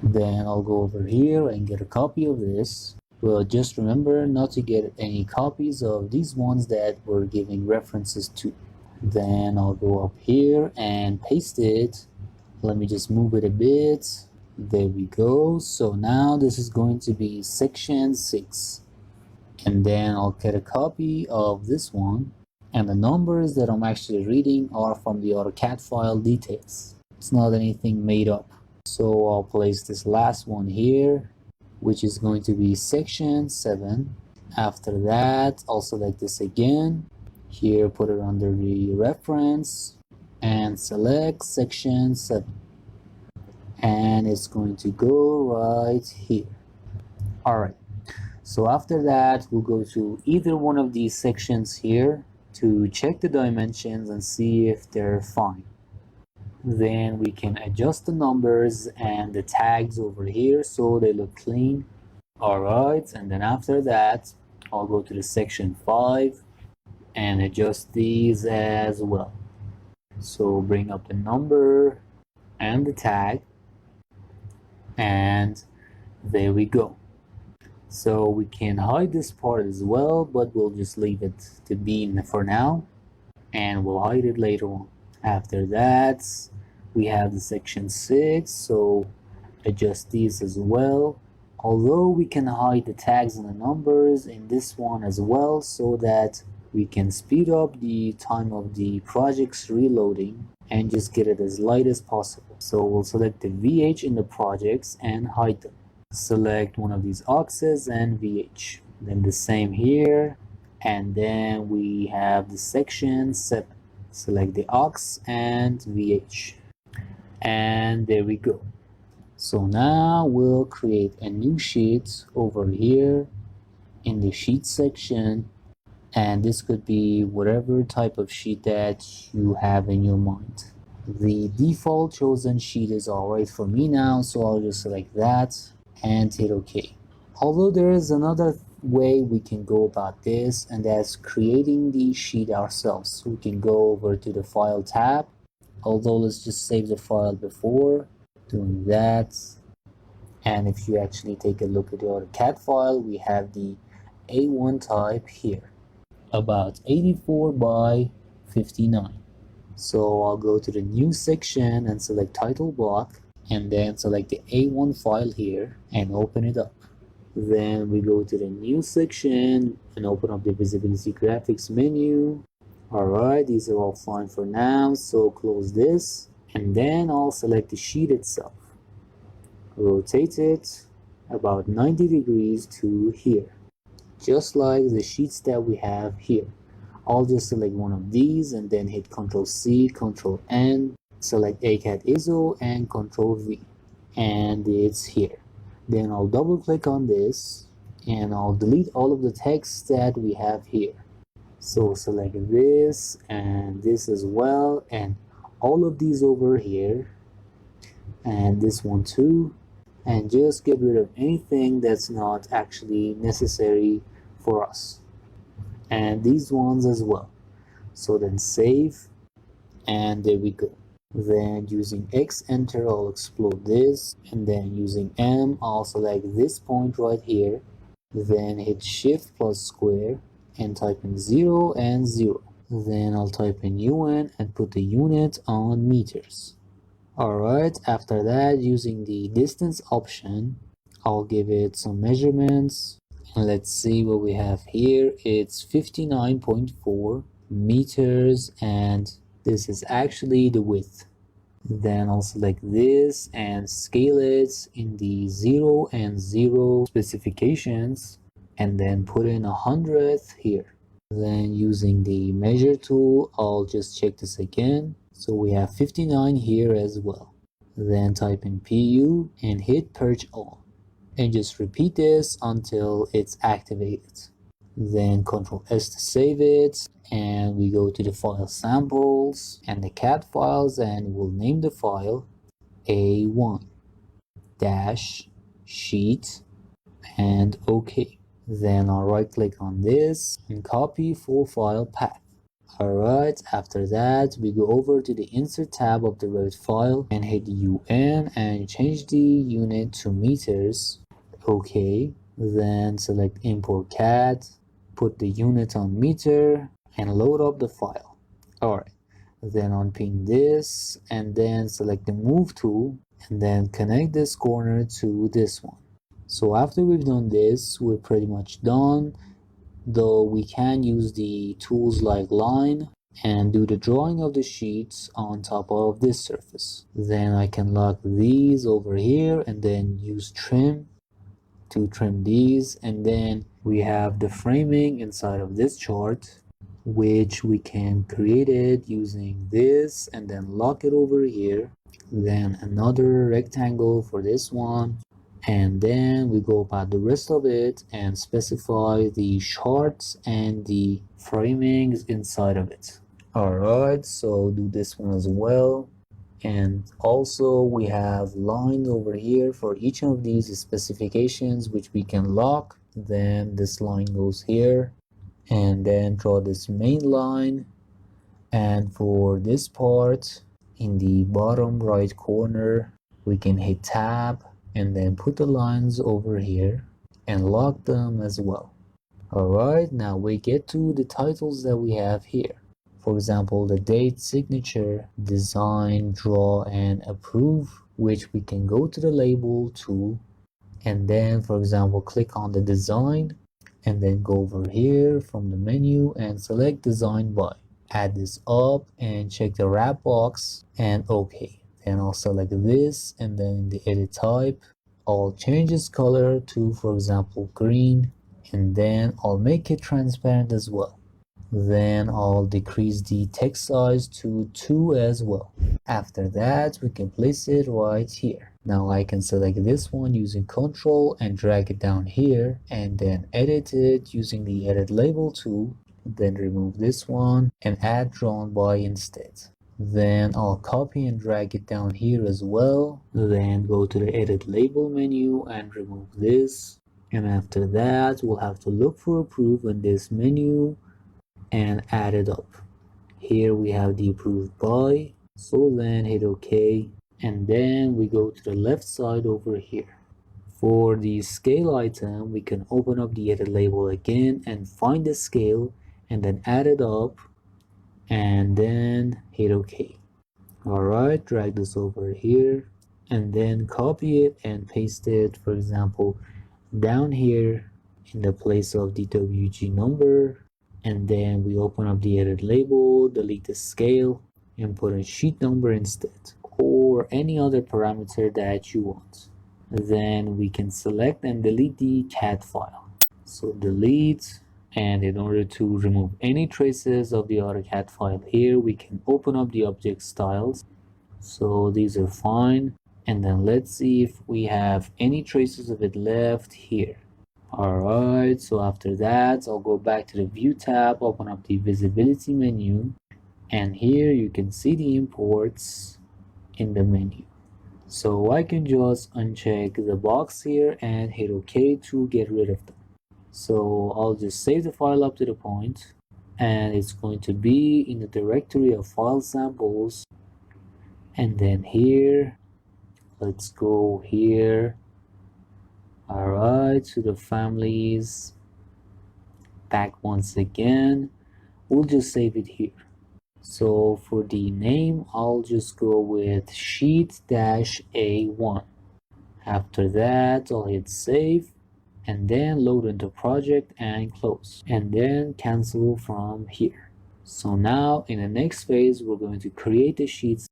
Then I'll go over here and get a copy of this. Well, just remember not to get any copies of these ones that we're giving references to. Then I'll go up here and paste it. Let me just move it a bit. There we go. So now this is going to be section 6. And then I'll get a copy of this one. And the numbers that I'm actually reading are from the AutoCAD file details. It's not anything made up. So I'll place this last one here, which is going to be section 7. After that, I'll select this again. Here, put it under the reference and select section 7. And it's going to go right here. Alright, so after that, we'll go to either one of these sections here to check the dimensions and see if they're fine. Then we can adjust the numbers and the tags over here so they look clean. Alright, and then after that, I'll go to the section 5 and adjust these as well. So bring up the number and the tag, and there we go. So we can hide this part as well, but we'll just leave it to be for now, and we'll hide it later on. After that, we have the section 6, so adjust these as well. Although we can hide the tags and the numbers in this one as well, so that we can speed up the time of the project's reloading and just get it as light as possible. So we'll select the VH in the projects and hide them. Select one of these axes and VH. Then the same here, and then we have the section 7. Select the aux and VH, and there we go. So now we'll create a new sheet over here in the sheet section, and this could be whatever type of sheet that you have in your mind. The default chosen sheet is alright for me now, so I'll just select that and hit OK. Although there is another way we can go about this, and that's creating the sheet ourselves. So we can go over to the File tab, although let's just save the file before doing that. And if you actually take a look at the AutoCAD file, we have the A1 type here, about 84 by 59. So I'll go to the new section and select title block, and then select the A1 file here and open it up. Then we go to the new section and open up the visibility graphics menu. Alright, these are all fine for now, so close this, and then I'll select the sheet itself. Rotate it about 90 degrees to here, just like the sheets that we have here. I'll just select one of these and then hit Ctrl C, Ctrl N, select ACAD ISO and Ctrl V, and it's here. Then I'll double click on this and I'll delete all of the text that we have here. So select this and this as well, and all of these over here, and this one too, and just get rid of anything that's not actually necessary for us, and these ones as well. So then save, and there we go. Then using X enter, I'll explode this, and then using M, I'll select this point right here, then hit Shift plus square and type in 0 and 0. Then I'll type in UN and put the unit on meters. Alright, after that, using the distance option, I'll give it some measurements, and let's see what we have here. It's 59.4 meters, and this is actually the width. Then I'll select this and scale it in the 0 and 0 specifications, and then put in 100th here. Then using the measure tool, I'll just check this again. So we have 59 here as well. Then type in PU and hit purge all, and just repeat this until it's activated. Then Ctrl S to save it, and we go to the file samples and the CAD files, and we'll name the file A1 dash sheet and OK. Then I'll right click on this and copy full file path. Alright, after that we go over to the insert tab of the Revit file and hit UN and change the unit to meters. Okay, then select import CAD, put the unit on meter and load up the file. Alright, then unpin this and then select the move tool and then connect this corner to this one. So after we've done this, we're pretty much done, though we can use the tools like line and do the drawing of the sheets on top of this surface. Then I can lock these over here and then use trim to trim these, and then we have the framing inside of this chart, which we can create it using this and then lock it over here, then another rectangle for this one, and then we go about the rest of it and specify the charts and the framings inside of it. Alright, so do this one as well. And also we have lines over here for each of these specifications which we can lock. Then this line goes here and then draw this main line, and for this part in the bottom right corner we can hit tab and then put the lines over here and lock them as well. Alright, now we get to the titles that we have here. For example, the date, signature, design, draw, and approve, which we can go to the label tool and then, for example, click on the design and then go over here from the menu and select design by. Add this up and check the wrap box and OK. Then I'll select this and then in the edit type, I'll change its color to, for example, green, and then I'll make it transparent as well. Then I'll decrease the text size to 2 as well. After that, we can place it right here. Now I can select this one using Ctrl and drag it down here and then edit it using the edit label tool. Then remove this one and add drawn by instead. Then I'll copy and drag it down here as well. Then go to the edit label menu and remove this. And after that, we'll have to look for approve in this menu and add it up. Here we have the approved by, so then hit OK, and then we go to the left side over here. For the scale item, we can open up the edit label again and find the scale and then add it up and then hit OK. Alright, drag this over here and then copy it and paste it, for example, down here in the place of the WG number. And then we open up the edit label, delete the scale, and put a sheet number instead, or any other parameter that you want. Then we can select and delete the CAD file. So delete, and in order to remove any traces of the AutoCAD file here, we can open up the object styles. So these are fine. And then let's see if we have any traces of it left here. Alright, so after that, I'll go back to the View tab, open up the Visibility menu, and here you can see the imports in the menu. So I can just uncheck the box here and hit OK to get rid of them. So I'll just save the file up to the point, and it's going to be in the directory of file samples. And then here, let's go here. Alright, to the families, back once again, we'll just save it here. So for the name, I'll just go with sheet-A1. After that, I'll hit save and then load into project and close, and then cancel from here. So now in the next phase, we're going to create the sheets